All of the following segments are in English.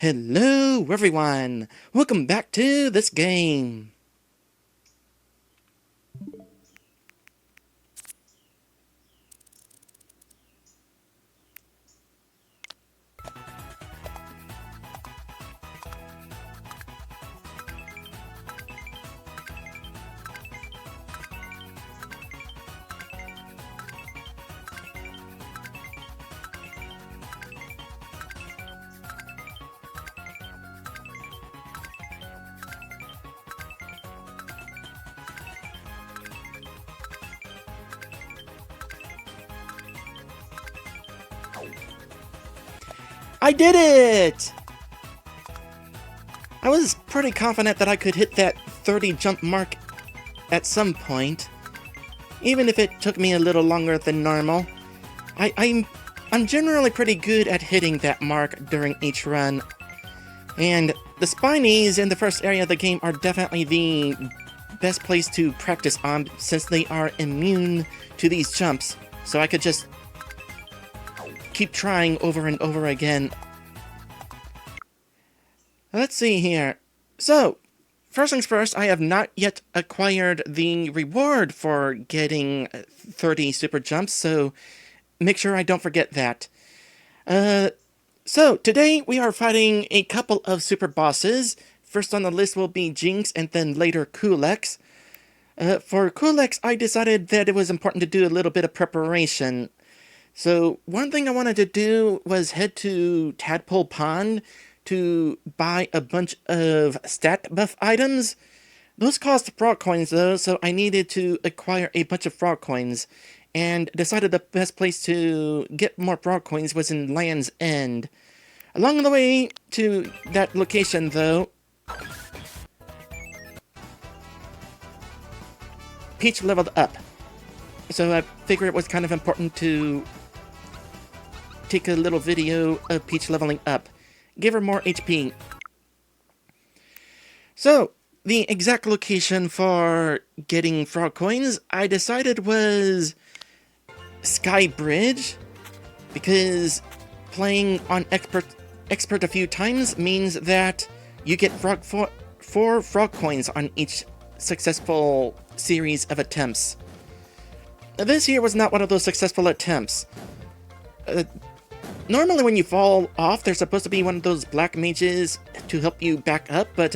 Hello everyone! Welcome back to this game! I did it! I was pretty confident that I could hit that 30 jump mark at some point, even if it took me a little longer than normal. I'm generally pretty good at hitting that mark during each run, and the spinies in the first area of the game are definitely the best place to practice on since they are immune to these jumps, so I could just keep trying over and over again. Let's see here. So, first things first, I have not yet acquired the reward for getting 30 super jumps, so make sure I don't forget that. So today we are fighting a couple of super bosses. First on the list will be Jinx and then later Kulex. For Kulex, I decided that it was important to do a little bit of preparation. So one thing I wanted to do was head to Tadpole Pond to buy a bunch of stat buff items. Those cost frog coins though, so I needed to acquire a bunch of frog coins, and decided the best place to get more frog coins was in Land's End. Along the way to that location though, Peach leveled up. So I figured it was kind of important to take a little video of Peach leveling up. Give her more HP. So, the exact location for getting frog coins, I decided was Sky Bridge, because playing on expert a few times means that you get four frog coins on each successful series of attempts. This here was not one of those successful attempts. Normally when you fall off, there's supposed to be one of those black mages to help you back up, but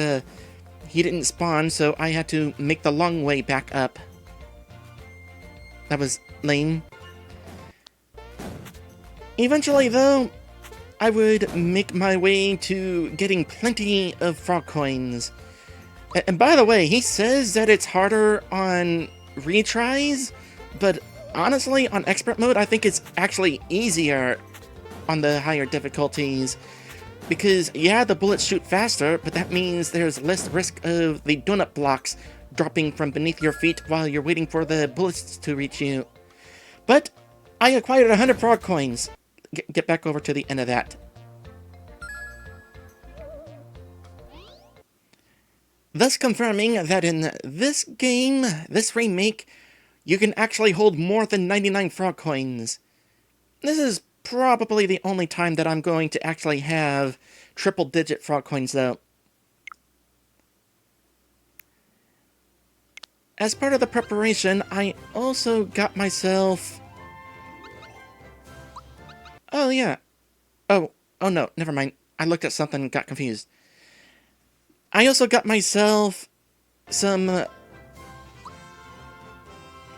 he didn't spawn, so I had to make the long way back up. That was lame. Eventually, though, I would make my way to getting plenty of frog coins. And by the way, he says that it's harder on retries, but honestly, on expert mode, I think it's actually easier on the higher difficulties, because yeah, the bullets shoot faster, but that means there's less risk of the donut blocks dropping from beneath your feet while you're waiting for the bullets to reach you. But I acquired 100 frog coins. Get back over to the end of that. Thus confirming that in this game, this remake, you can actually hold more than 99 frog coins. This is probably the only time that I'm going to actually have triple-digit frog coins, though. As part of the preparation, I also got myself... Oh, yeah. Oh no, never mind. I looked at something and got confused. I also got myself some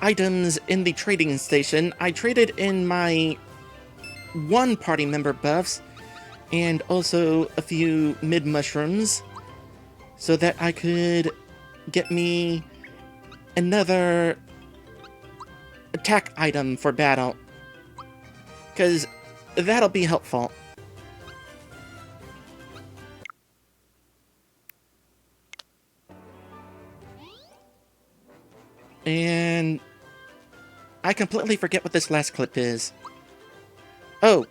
items in the trading station. I traded in my one party member buffs and also a few mid mushrooms so that I could get me another attack item for battle, because that'll be helpful. And I completely forget what this last clip is. Oh,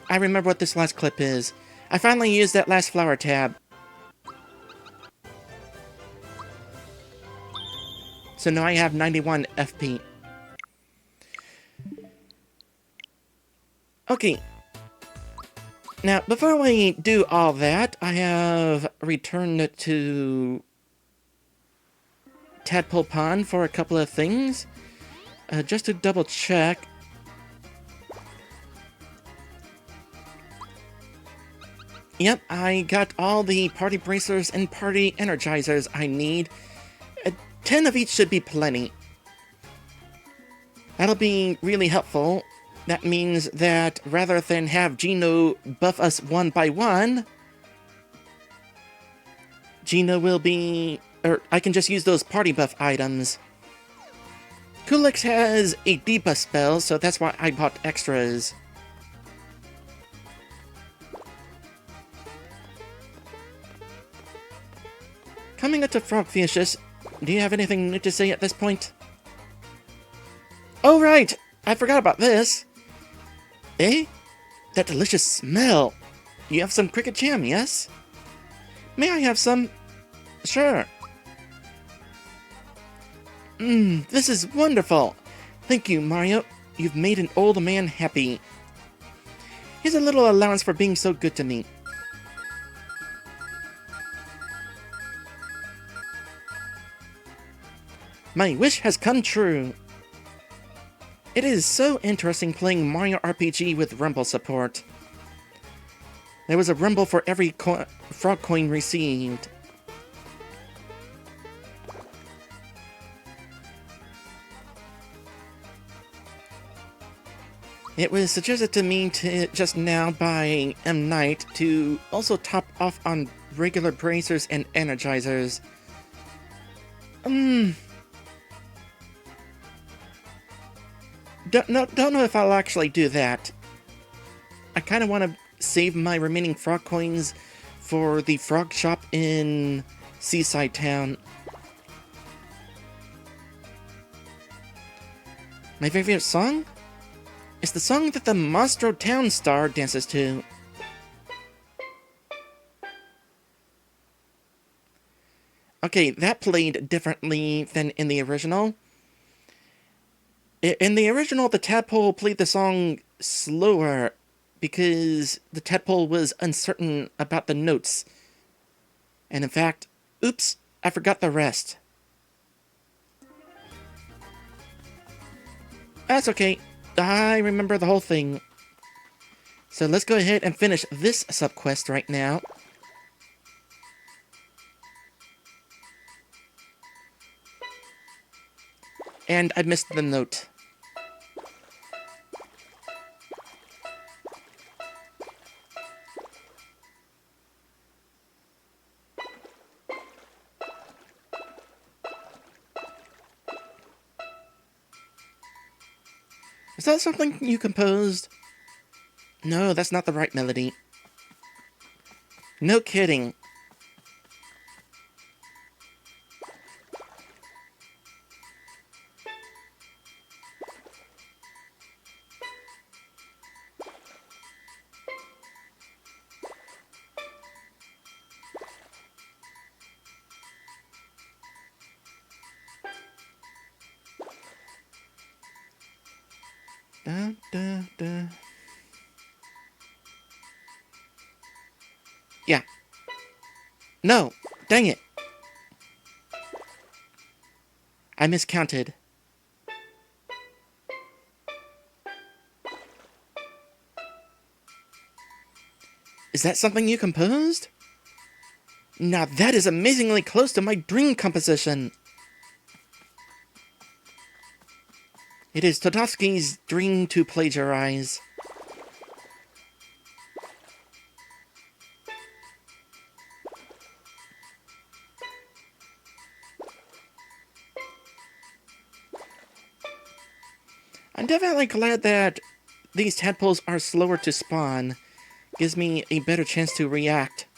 I remember what this last clip is. I finally used that last flower tab. So now I have 91 FP. Okay. Now, before we do all that, I have returned to Tadpole Pond for a couple of things. Just to double check. Yep, I got all the party bracers and party energizers I need. 10 of each should be plenty. That'll be really helpful. That means that rather than have Gino buff us one by one, Gino will be... or I can just use those party buff items. Kulix has a debuff spell, so that's why I bought extras. Coming up to Frogfishes, do you have anything new to say at this point? Oh right! I forgot about this! Eh? That delicious smell! You have some cricket jam, yes? May I have some? Sure. This is wonderful! Thank you, Mario. You've made an old man happy. Here's a little allowance for being so good to me. My wish has come true. It is so interesting playing Mario RPG with Rumble support. There was a Rumble for every frog coin received. It was suggested to me just now by M. Knight to also top off on regular bracers and energizers. Don't know if I'll actually do that. I kind of want to save my remaining frog coins for the frog shop in Seaside Town. My favorite song? It's the song that the Monstro Town star dances to. Okay, that played differently than in the original. In the original, the tadpole played the song slower because the tadpole was uncertain about the notes. And in fact, oops, I forgot the rest. That's okay. I remember the whole thing. So let's go ahead and finish this subquest right now. And I missed the note. Is that something you composed? No, that's not the right melody. No kidding. Da, da, da. Yeah. No! Dang it! I miscounted. Is that something you composed? Now that is amazingly close to my dream composition! It is Todovsky's dream to plagiarize. I'm definitely glad that these tadpoles are slower to spawn. Gives me a better chance to react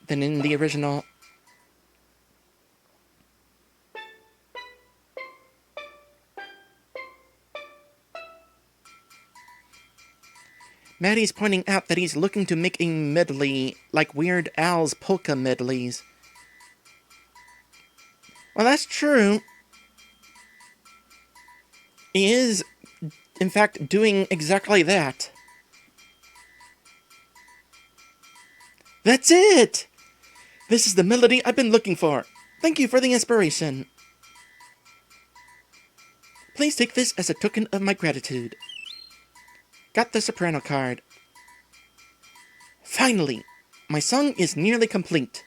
than in the original. Maddie's pointing out that he's looking to make a medley, like Weird Al's polka medleys. Well, that's true. He is, in fact, doing exactly that. That's it! This is the melody I've been looking for. Thank you for the inspiration. Please take this as a token of my gratitude. Got the soprano card. Finally, my song is nearly complete.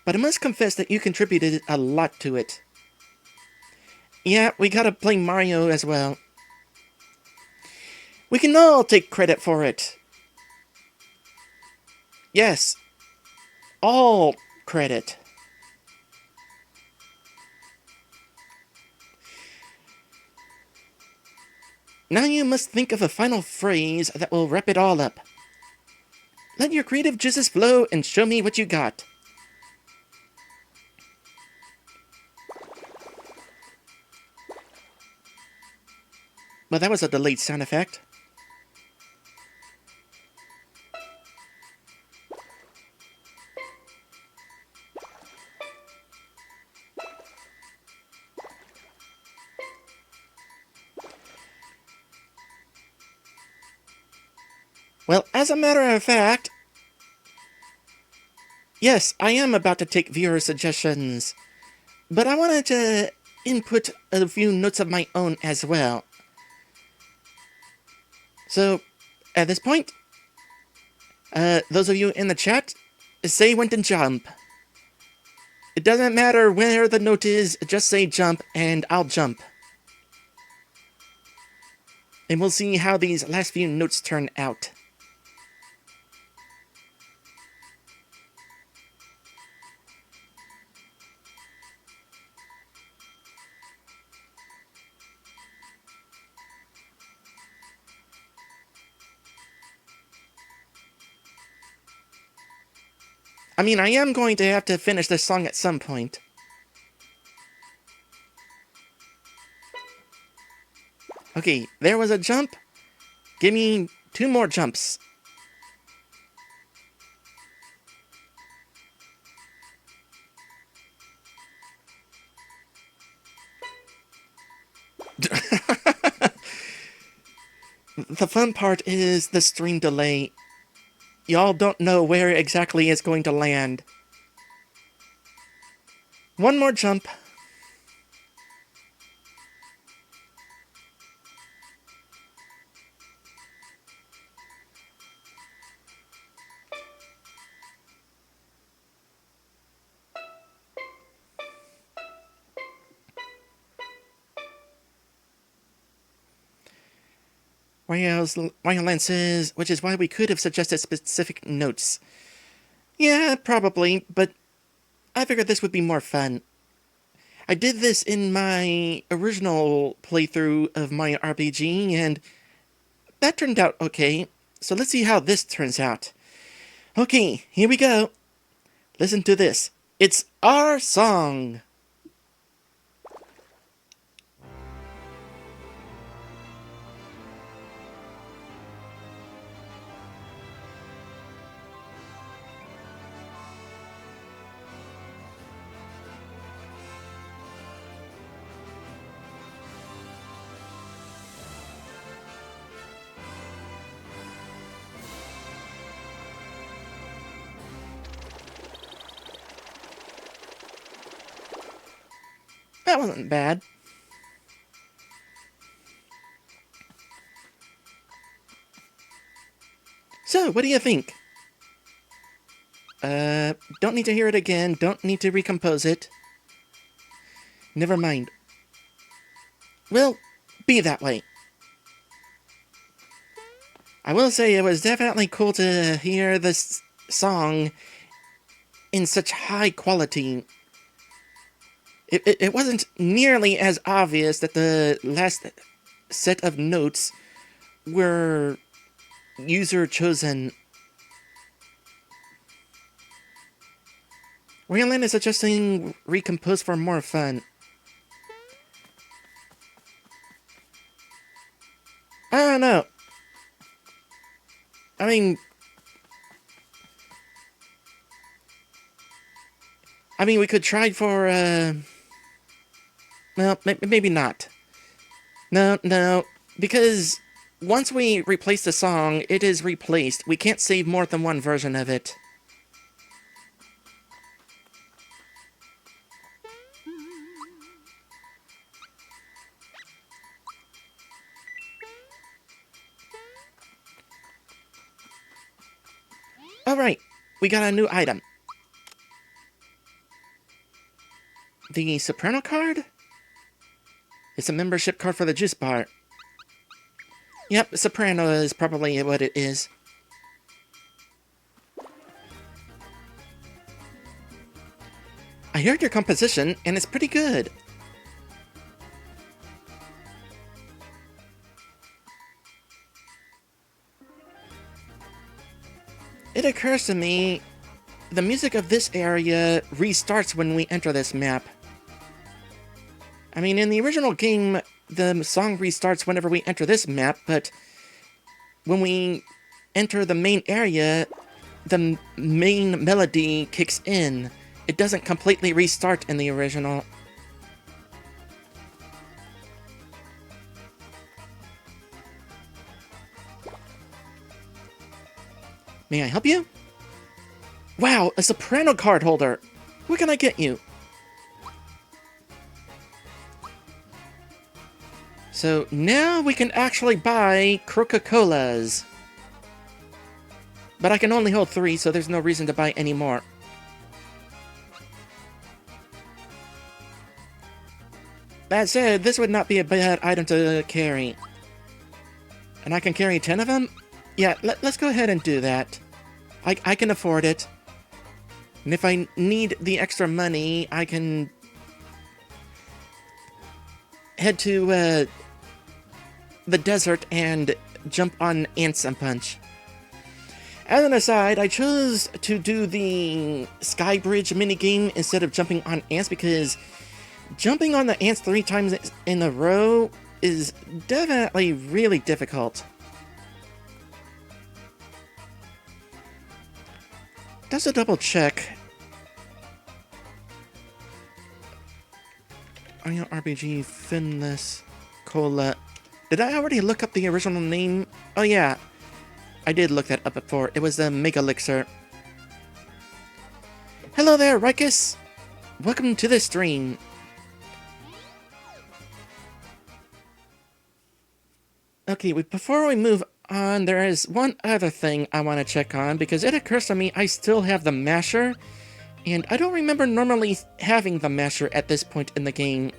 But I must confess that you contributed a lot to it. Yeah, we gotta play Mario as well. We can all take credit for it. Yes, all credit. Now you must think of a final phrase that will wrap it all up. Let your creative juices flow and show me what you got. Well, that was a delayed sound effect. Well, as a matter of fact, yes, I am about to take viewer suggestions, but I wanted to input a few notes of my own as well. So, at this point, those of you in the chat, say when to jump. It doesn't matter where the note is, just say jump and I'll jump. And we'll see how these last few notes turn out. I mean, I am going to have to finish this song at some point. Okay, there was a jump. Give me 2 more jumps. The fun part is the stream delay. Y'all don't know where exactly it's going to land. 1 more jump. Violences, which is why we could have suggested specific notes. Yeah, probably, but I figured this would be more fun. I did this in my original playthrough of my RPG, and that turned out okay. So let's see how this turns out. Okay, here we go. Listen to this. It's our song. That wasn't bad. So, what do you think? Don't need to hear it again. Don't need to recompose it. Never mind. Well, be that way. I will say it was definitely cool to hear this song in such high quality. It wasn't nearly as obvious that the last set of notes were user-chosen. Raylan is suggesting recompose for more fun. I don't know. I mean, we could try for, well, maybe not. No, because once we replace the song, it is replaced. We can't save more than one version of it. Alright, we got a new item. The Soprano card? It's a membership card for the juice bar. Yep, Soprano is probably what it is. I heard your composition, and it's pretty good. It occurs to me, the music of this area restarts when we enter this map. I mean, in the original game, the song restarts whenever we enter this map, but when we enter the main area, the main melody kicks in. It doesn't completely restart in the original. May I help you? Wow, a Soprano card holder! What can I get you? So now we can actually buy Coca-Colas. But I can only hold 3, so there's no reason to buy any more. That said, this would not be a bad item to carry. And I can carry 10 of them? Yeah, let's go ahead and do that. I can afford it. And if I need the extra money, I can head to the desert and jump on ants and punch. As an aside, I chose to do the Sky Bridge minigame instead of jumping on ants because jumping on the ants 3 times in a row is definitely really difficult. Just a double check. Onion RPG Finless Cola. Did I already look up the original name? Oh yeah, I did look that up before. It was the Mega Elixir. Hello there, Rikus! Welcome to the stream. Okay, before we move on, there is one other thing I want to check on, because it occurs to me I still have the masher, and I don't remember normally having the masher at this point in the game.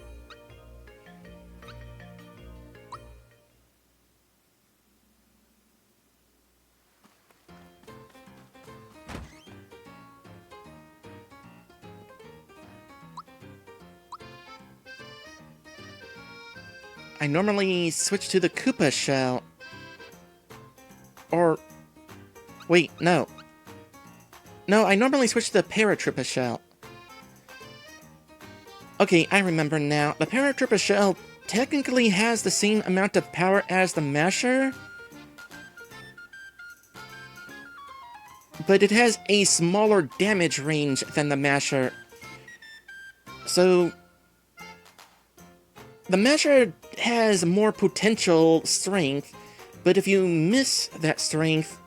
I normally switch to the Koopa shell. Or... wait, no. No, I normally switch to the Paratroopa shell. Okay, I remember now. The Paratroopa shell technically has the same amount of power as the masher, but it has a smaller damage range than the masher. So the masher has more potential strength, but if you miss that strength,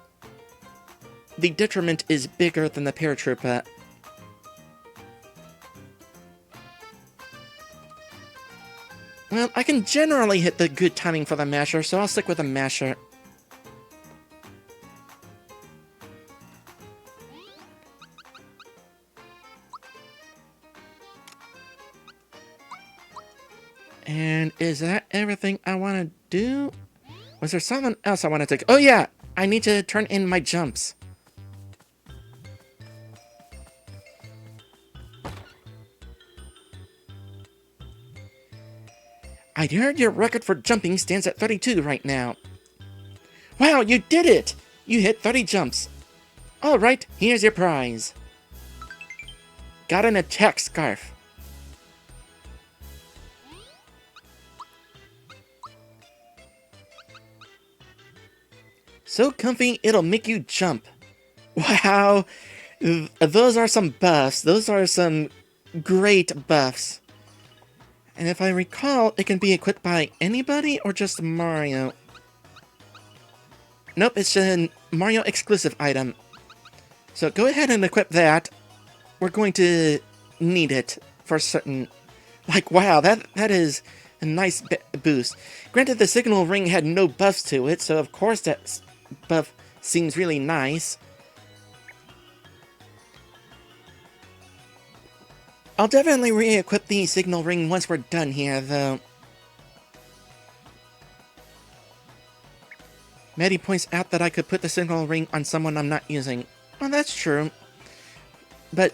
the detriment is bigger than the Paratroopa. Well, I can generally hit the good timing for the masher, so I'll stick with the masher. And is that everything I want to do? Was there something else I want to take? Oh yeah! I need to turn in my jumps. I heard your record for jumping stands at 32 right now. Wow, you did it! You hit 30 jumps. Alright, here's your prize. Got an attack scarf. So comfy, it'll make you jump. Wow, those are some buffs. Those are some great buffs. And if I recall, it can be equipped by anybody or just Mario. Nope, it's a Mario exclusive item. So go ahead and equip that. We're going to need it for certain. Like, wow, that is a nice boost. Granted, the signal ring had no buffs to it, so of course that buff seems really nice. I'll definitely re-equip the signal ring once we're done here, though. Maddie points out that I could put the signal ring on someone I'm not using. Well, that's true. But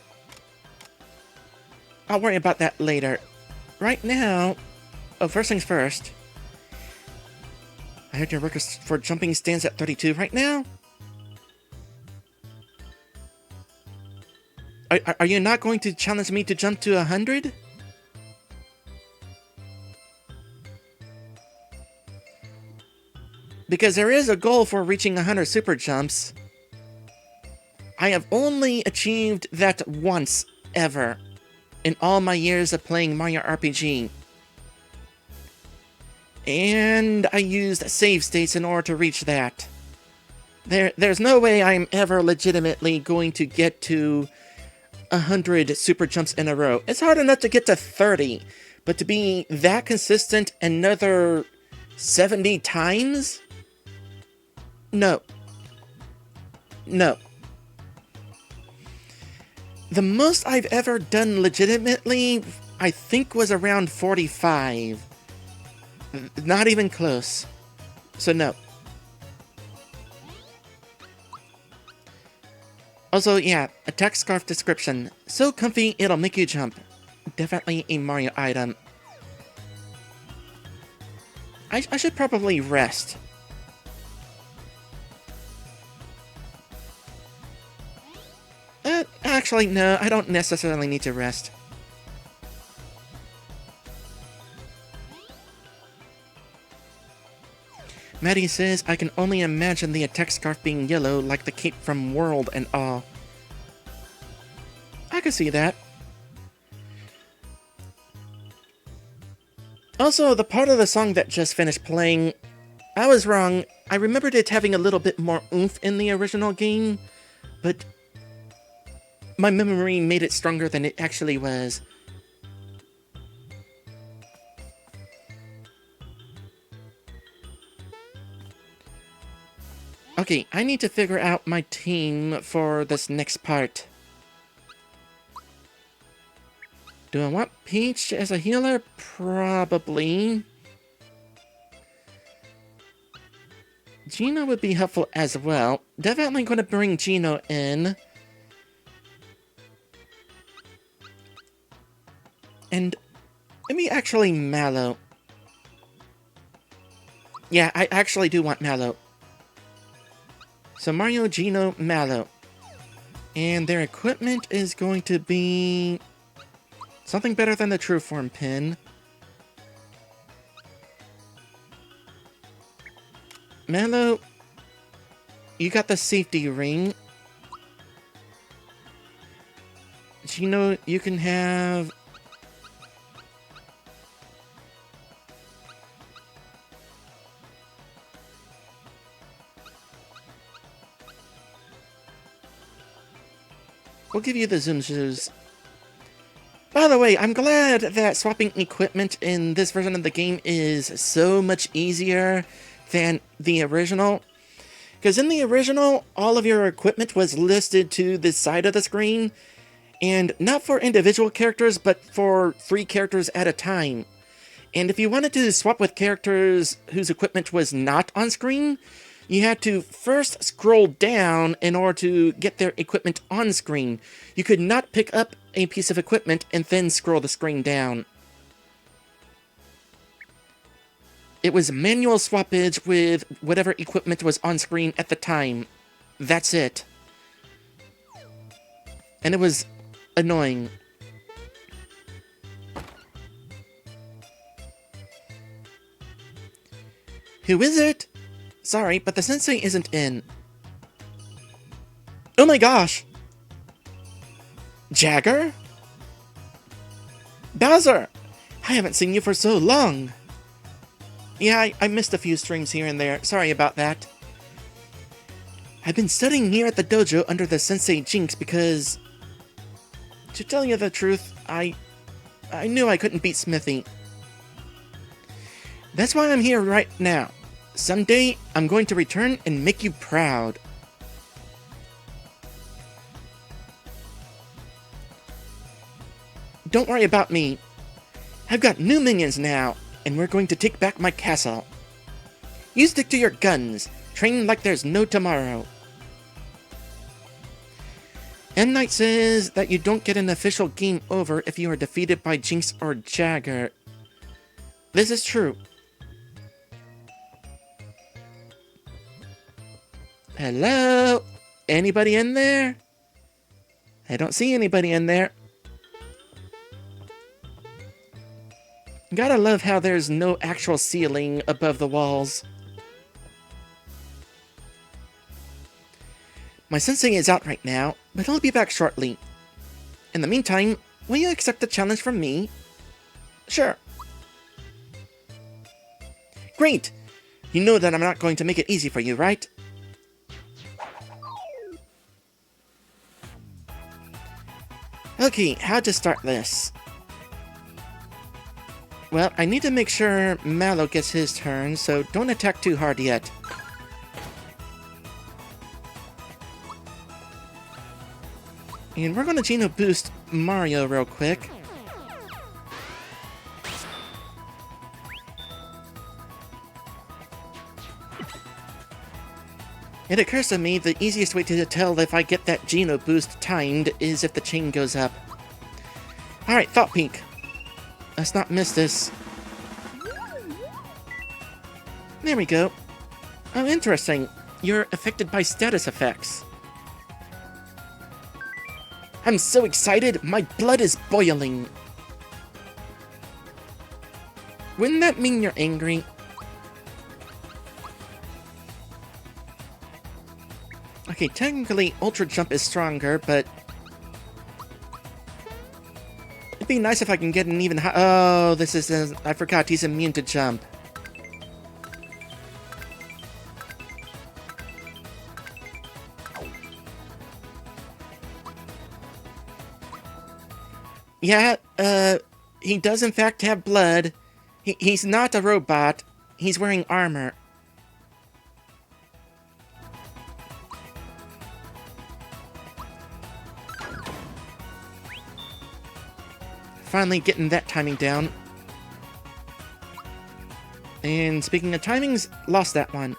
I'll worry about that later. Right now... Oh, first things first. I heard your record for jumping stands at 32 right now? Are you not going to challenge me to jump to 100? Because there is a goal for reaching 100 super jumps. I have only achieved that once, ever, in all my years of playing Mario RPG. And I used save states in order to reach that. There's no way I'm ever legitimately going to get to 100 super jumps in a row. It's hard enough to get to 30, but to be that consistent another 70 times? No. No. The most I've ever done legitimately, I think, was around 45. Not even close. So no. Also, yeah, attack scarf description. So comfy, it'll make you jump. Definitely a Mario item. I should probably rest. Actually, no, I don't necessarily need to rest. Maddie says, I can only imagine the attack scarf being yellow like the cape from World and all. I could see that. Also, the part of the song that just finished playing, I was wrong. I remembered it having a little bit more oomph in the original game, but my memory made it stronger than it actually was. Okay, I need to figure out my team for this next part. Do I want Peach as a healer? Probably. Gino would be helpful as well. Definitely going to bring Gino in. And maybe actually Mallow. Yeah, I actually do want Mallow. So Mario, Gino, Mallow. And their equipment is going to be something better than the True Form pin. Mallow, you got the safety ring. Gino, you can have... We'll give you the Zoom Zoos. By the way, I'm glad that swapping equipment in this version of the game is so much easier than the original. Because in the original, all of your equipment was listed to the side of the screen, and not for individual characters, but for 3 characters at a time. And if you wanted to swap with characters whose equipment was not on screen, you had to first scroll down in order to get their equipment on screen. You could not pick up a piece of equipment and then scroll the screen down. It was manual swappage with whatever equipment was on screen at the time. That's it. And it was annoying. Who is it? Sorry, but the sensei isn't in. Oh my gosh! Jagger? Bowser! I haven't seen you for so long. Yeah, I missed a few streams here and there. Sorry about that. I've been studying here at the dojo under the sensei Jinx because, to tell you the truth, I knew I couldn't beat Smithy. That's why I'm here right now. Someday, I'm going to return and make you proud. Don't worry about me. I've got new minions now, and we're going to take back my castle. You stick to your guns. Train like there's no tomorrow. Endslate says that you don't get an official game over if you are defeated by Jinx or Jagger. This is true. Hello? Anybody in there? I don't see anybody in there. Gotta love how there's no actual ceiling above the walls. My sensei is out right now, but he'll be back shortly. In the meantime, will you accept the challenge from me? Sure. Great! You know that I'm not going to make it easy for you, right? Okay, how to start this? Well, I need to make sure Mallow gets his turn, so don't attack too hard yet. And we're gonna Geno boost Mario real quick. It occurs to me the easiest way to tell if I get that Geno boost timed is if the chain goes up. Alright, Thought Peak. Let's not miss this. There we go. Oh, interesting. You're affected by status effects. I'm so excited, my blood is boiling. Wouldn't that mean you're angry? Okay, technically Ultra Jump is stronger, but it'd be nice if I can get an even high. Oh, this is I forgot he's immune to jump. Yeah, he does in fact have blood. He's not a robot. He's wearing armor. Finally getting that timing down. And speaking of timings, lost that one.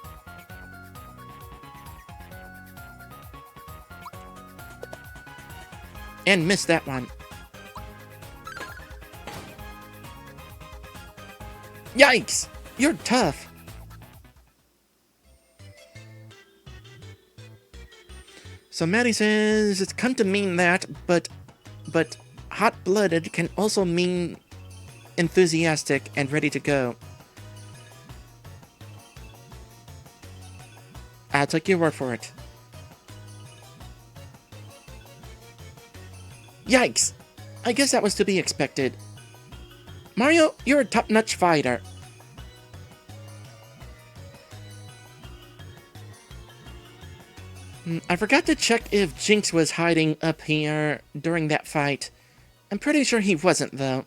And missed that one. Yikes! You're tough. So Maddie says it's come to mean that, but hot-blooded can also mean enthusiastic and ready to go. I'll take your word for it. Yikes! I guess that was to be expected. Mario, you're a top-notch fighter. I forgot to check if Jinx was hiding up here during that fight. I'm pretty sure he wasn't, though.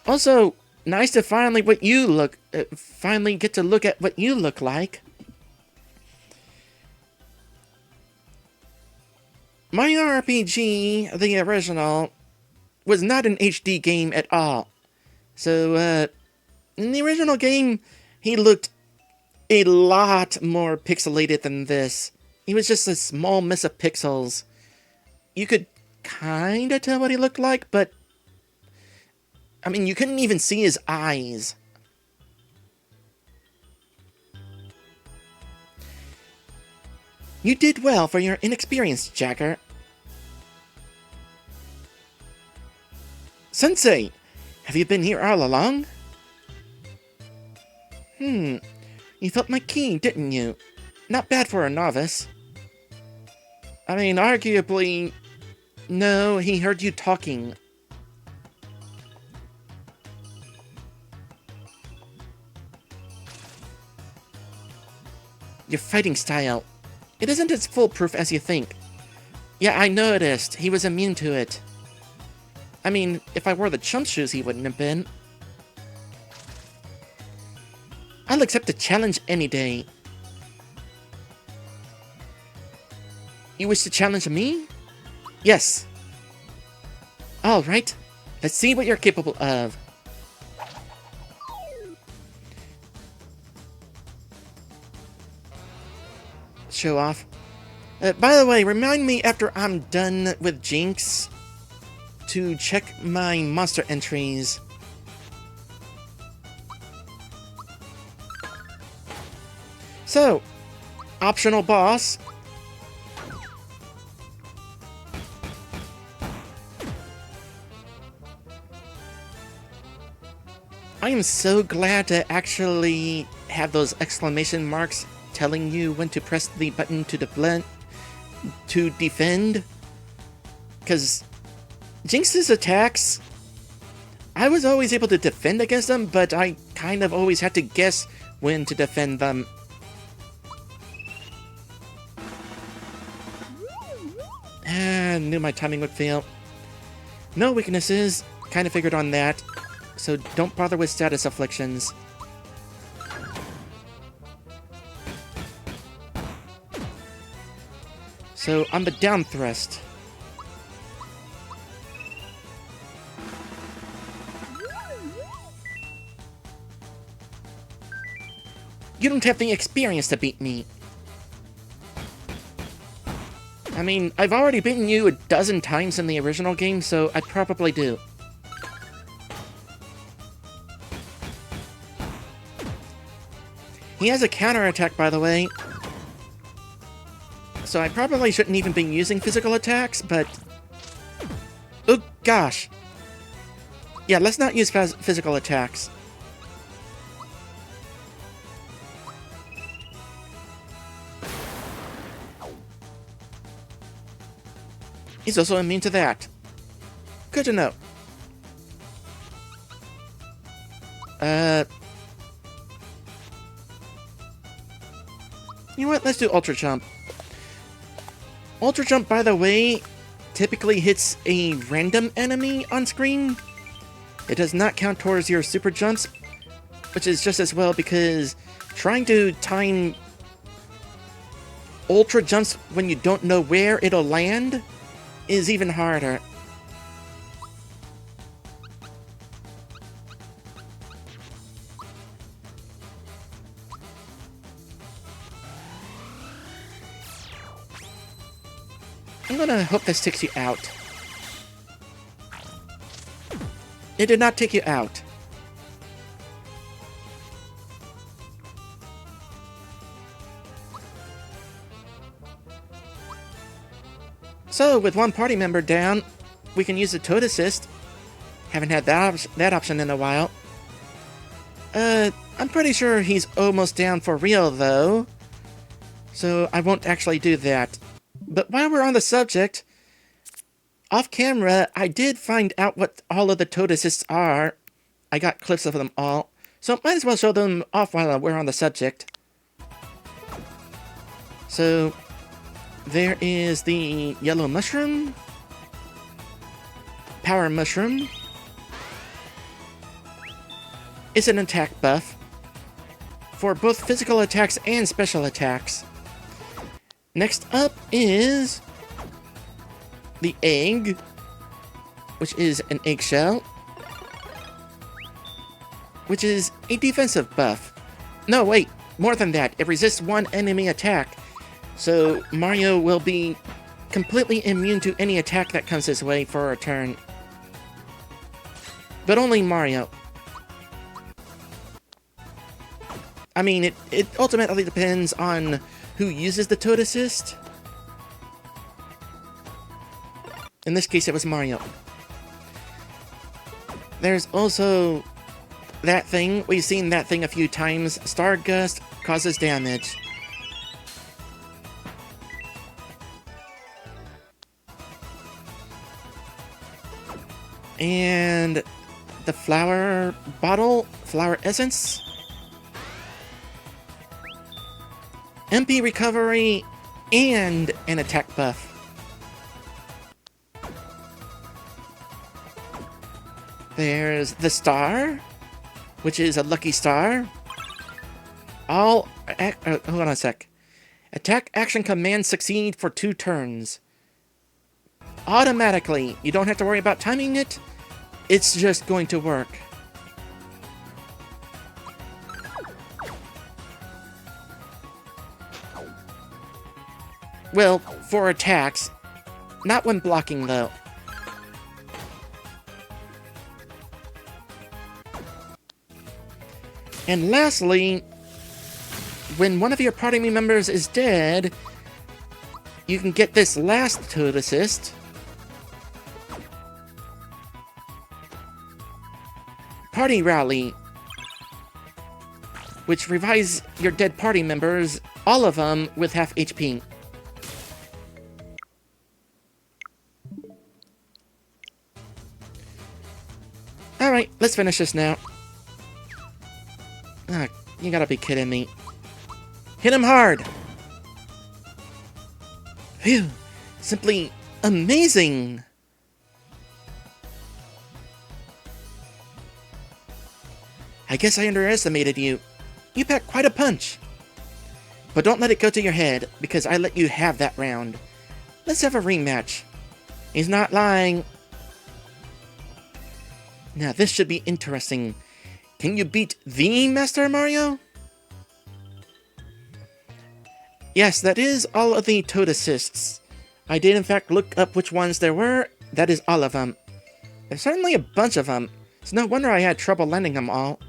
Also, nice to finally finally get to look at what you look like. Mario RPG, the original, was not an HD game at all. So, in the original game, he looked a lot more pixelated than this. He was just a small mess of pixels. You could kinda tell what he looked like, but I mean, you couldn't even see his eyes. You did well for your inexperience, Jagger. Sensei, have you been here all along? You felt my key, didn't you? Not bad for a novice. I mean, arguably, no, he heard you talking. Your fighting style. It isn't as foolproof as you think. Yeah, I noticed. He was immune to it. I mean, if I wore the chump shoes, he wouldn't have been. I'll accept a challenge any day. You wish to challenge me? Yes. Alright. Let's see what you're capable of. Show off. By the way, remind me after I'm done with Jinx to check my monster entries. So, optional boss. I am so glad to actually have those exclamation marks telling you when to press the button to defend. Because Jinx's attacks, I was always able to defend against them, but I kind of always had to guess when to defend them. Knew my timing would fail. No weaknesses, kind of figured on that. So don't bother with status afflictions. So on the down thrust. You don't have the experience to beat me. I mean, I've already beaten you a dozen times in the original game, so I probably do. He has a counterattack, by the way. So I probably shouldn't even be using physical attacks, but... Oh, gosh. Yeah, let's not use physical attacks. He's also immune to that. Good to know. You know what? Let's do Ultra Jump. Ultra Jump, by the way, typically hits a random enemy on screen. It does not count towards your super jumps, which is just as well because trying to time Ultra Jumps when you don't know where it'll land is even harder. I'm gonna hope this takes you out. It did not take you out. So, with one party member down, we can use the Toad Assist. Haven't had that option in a while. I'm pretty sure he's almost down for real, though. So, I won't actually do that. But while we're on the subject, off camera, I did find out what all of the Toad Assists are. I got clips of them all. So, might as well show them off while we're on the subject. So... there is the Yellow Mushroom, Power Mushroom. It's an attack buff for both physical attacks and special attacks. Next up is the Egg, which is an eggshell, which is a defensive buff. No, wait, more than that. It resists one enemy attack. So, Mario will be completely immune to any attack that comes his way for a turn. But only Mario. I mean, it ultimately depends on who uses the Toad Assist. In this case, it was Mario. There's also that thing. We've seen that thing a few times. Star Gust causes damage. And the flower bottle, flower essence. MP recovery, and an attack buff. There's the star, which is a lucky star. Hold on a sec. Attack action commands succeed for 2 turns. Automatically. You don't have to worry about timing it. It's just going to work. Well, for attacks. Not when blocking, though. And lastly, when one of your party members is dead, you can get this last Toad Assist. Party Rally, which revives your dead party members, all of them with half HP. Alright, let's finish this now. Ah, you gotta be kidding me. Hit him hard! Phew! Simply amazing! I guess I underestimated you. You packed quite a punch. But don't let it go to your head, because I let you have that round. Let's have a rematch. He's not lying. Now this should be interesting. Can you beat the Master Mario? Yes, that is all of the Toad Assists. I did in fact look up which ones there were. That is all of them. There's certainly a bunch of them. It's no wonder I had trouble landing them all.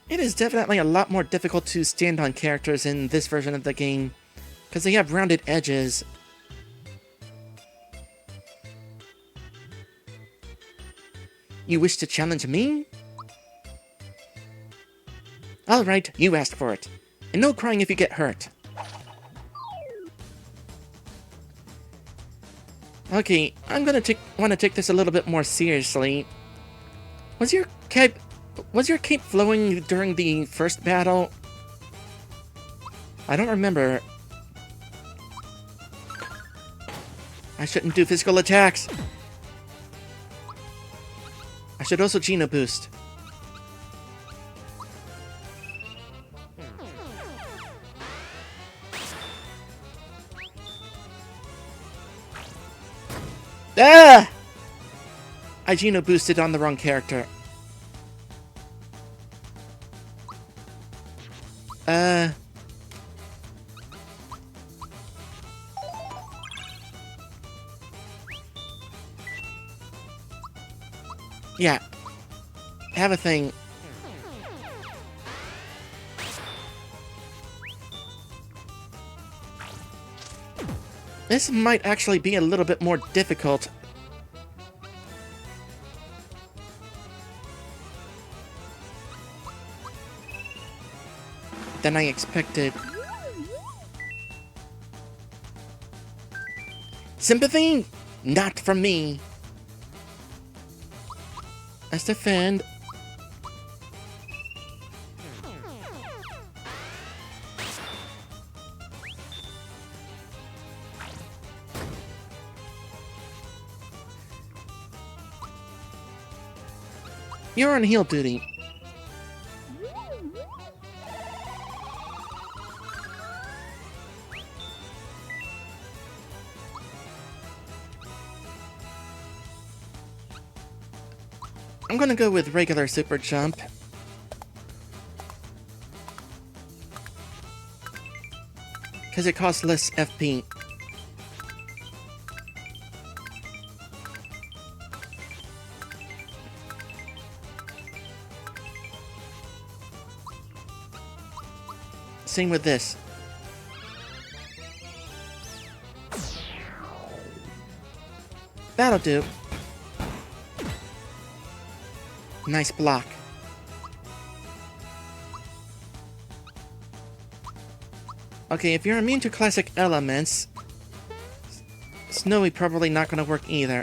It is definitely a lot more difficult to stand on characters in this version of the game, because they have rounded edges. You wish to challenge me? Alright, you asked for it. And no crying if you get hurt. Okay, I'm gonna want to take this a little bit more seriously. Was your cape flowing during the first battle? I don't remember. I shouldn't do physical attacks. I should also Geno Boost. Ah! I Geno Boosted on the wrong character. Yeah. Have a thing. This might actually be a little bit more difficult. Than I expected. Sympathy? Not from me. Let's defend. You're on heal duty. I'm gonna go with regular super jump. Because it costs less FP. Same with this. That'll do. Nice block. Okay, if you're immune to classic elements, Snowy probably not gonna work either.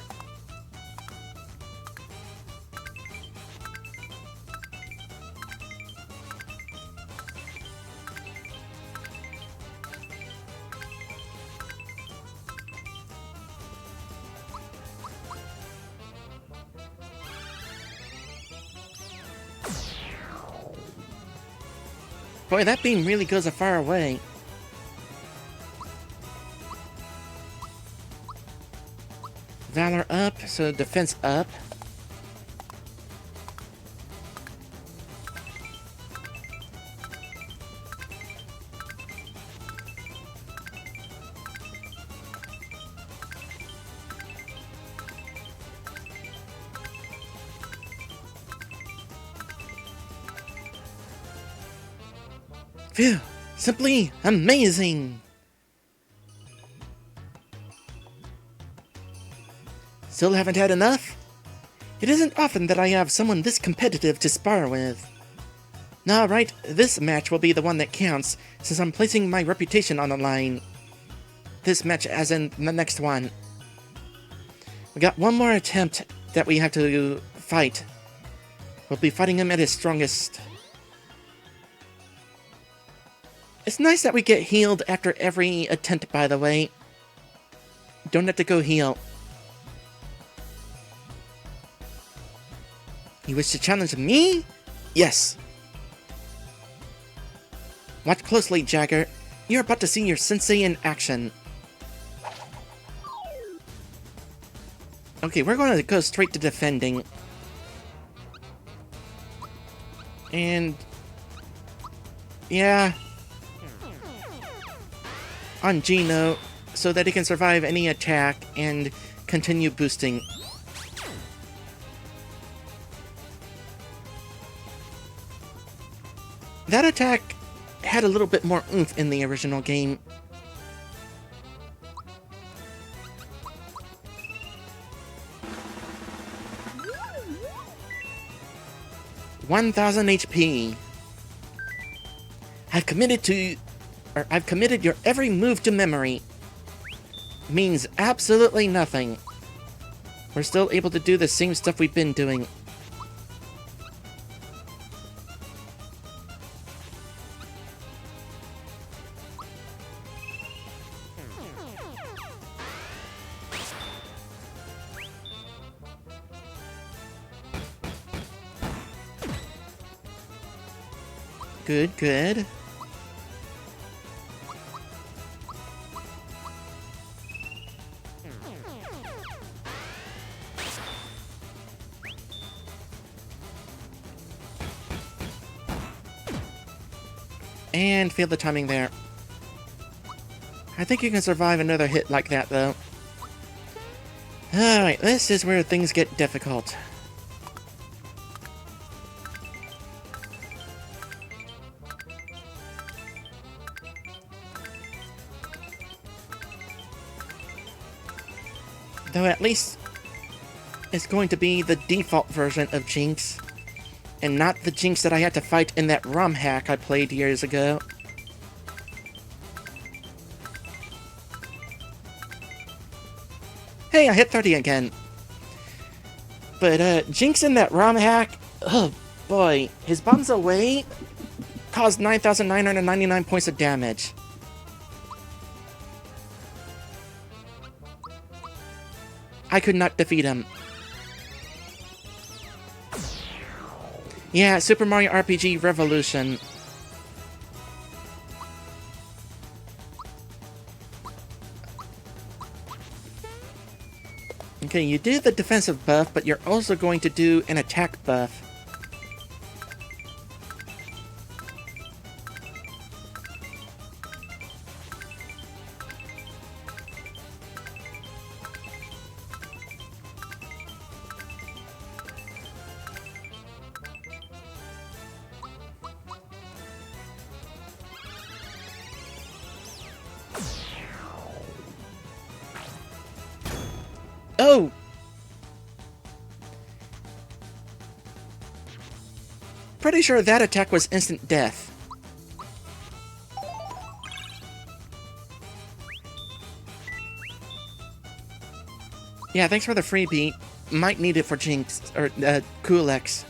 Boy, that beam really goes a far away. Valor up, so defense up. Phew! Simply amazing! Still haven't had enough? It isn't often that I have someone this competitive to spar with. Alright, this match will be the one that counts, since I'm placing my reputation on the line. This match as in the next one. We got one more attempt that we have to fight. We'll be fighting him at his strongest. It's nice that we get healed after every attempt, by the way. Don't have to go heal. You wish to challenge me? Yes. Watch closely, Jagger. You're about to see your sensei in action. Okay, we're going to go straight to defending. And... yeah... on Gino, so that he can survive any attack and continue boosting. That attack had a little bit more oomph in the original game. (1,000 HP). I've committed your every move to memory. Means absolutely nothing. We're still able to do the same stuff we've been doing. Good, good. And feel the timing there. I think you can survive another hit like that, though. Alright, this is where things get difficult. Though at least it's going to be the default version of Jinx. And not the Jinx that I had to fight in that ROM hack I played years ago. Hey, I hit 30 again. But, Jinx in that ROM hack, oh boy, his bombs away caused 9,999 points of damage. I could not defeat him. Yeah, Super Mario RPG Revolution. Okay, you do the defensive buff, but you're also going to do an attack buff. Oh! Pretty sure that attack was instant death. Yeah, thanks for the freebie. Might need it for Jinx, or, Kulex.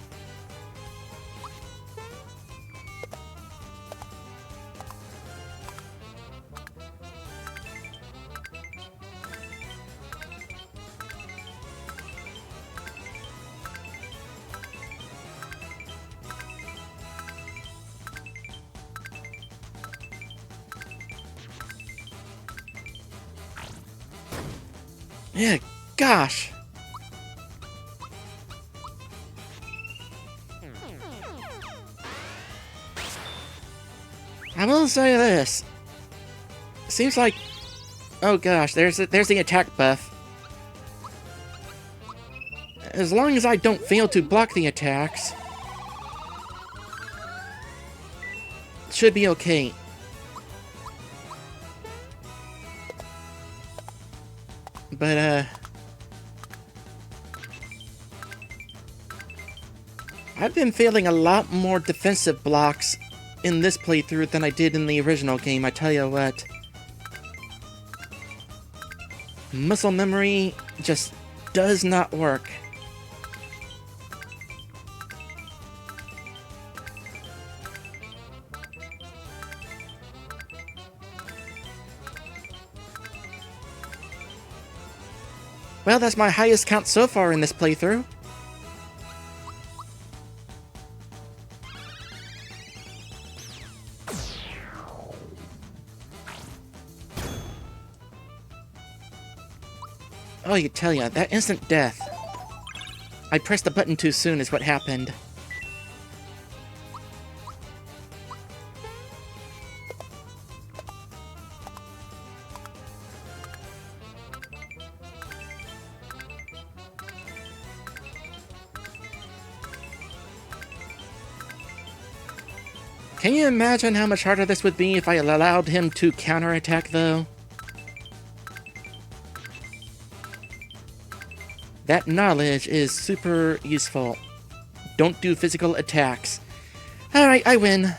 Yeah, gosh. I will say this. Seems like... Oh gosh, there's the attack buff. As long as I don't fail to block the attacks, should be okay. But, I've been failing a lot more defensive blocks in this playthrough than I did in the original game, I tell you what. Muscle memory just does not work. Well, that's my highest count so far in this playthrough. Oh, I tell ya, that instant death. I pressed the button too soon is what happened. Can you imagine how much harder this would be if I allowed him to counterattack, though? That knowledge is super useful. Don't do physical attacks. Alright, I win.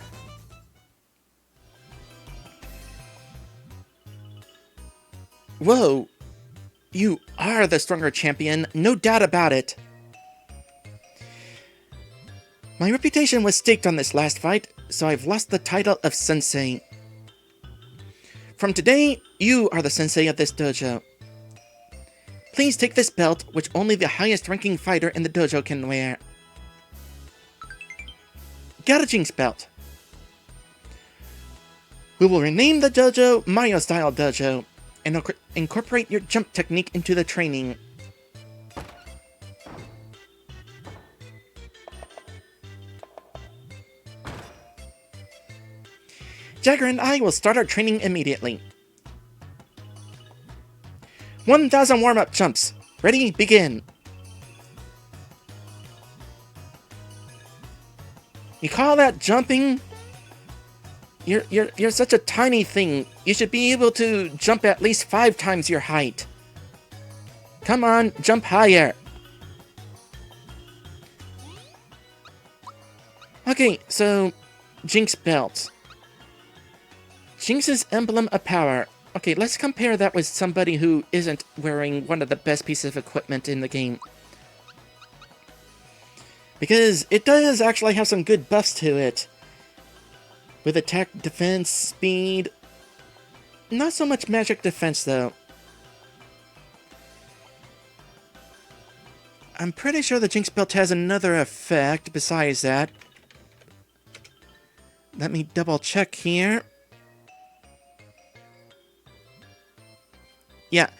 Whoa. You are the stronger champion, no doubt about it. My reputation was staked on this last fight, so I've lost the title of Sensei. From today, you are the Sensei of this dojo. Please take this belt, which only the highest-ranking fighter in the dojo can wear. Got a Jinx belt. We will rename the dojo Mario-style dojo, and incorporate your jump technique into the training. Jagger and I will start our training immediately. 1,000 warm-up jumps. Ready? Begin. You call that jumping? You're such a tiny thing. You should be able to jump at least 5 times your height. Come on, jump higher. Okay, so Jinx belt. Jinx's emblem of power. Okay, let's compare that with somebody who isn't wearing one of the best pieces of equipment in the game. Because it does actually have some good buffs to it. With attack, defense, speed. Not so much magic defense, though. I'm pretty sure the Jinx belt has another effect besides that. Let me double check here. Yeah,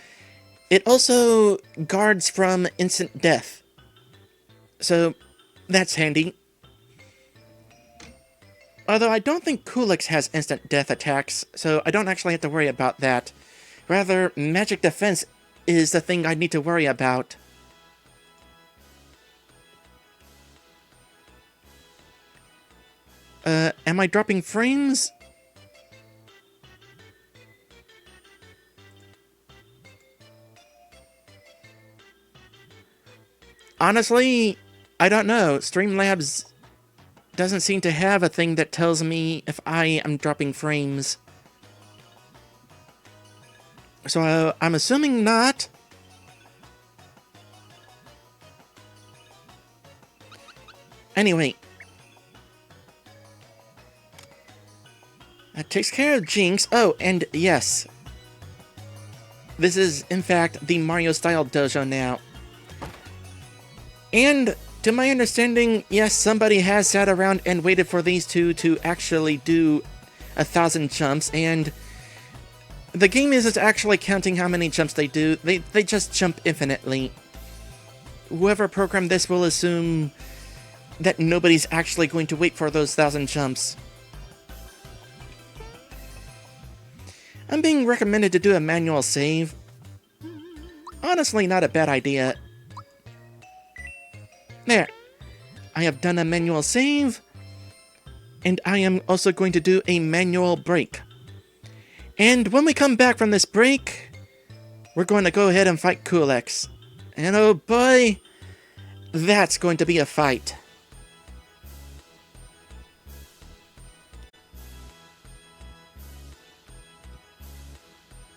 it also guards from instant death. So, that's handy. Although I don't think Kulex has instant death attacks, so I don't actually have to worry about that. Rather, magic defense is the thing I need to worry about. Am I dropping frames? Honestly, I don't know. Streamlabs doesn't seem to have a thing that tells me if I am dropping frames. So I'm assuming not. Anyway. That takes care of Jinx. Oh, and yes. This is, in fact, the Mario-style dojo now. And, to my understanding, yes, somebody has sat around and waited for these two to actually do 1,000 jumps, and the game isn't actually counting how many jumps they do. They just jump infinitely. Whoever programmed this will assume that nobody's actually going to wait for those 1,000 jumps. I'm being recommended to do a manual save. Honestly, not a bad idea. There. I have done a manual save, and I am also going to do a manual break. And when we come back from this break, we're going to go ahead and fight Kulex. And oh boy, that's going to be a fight.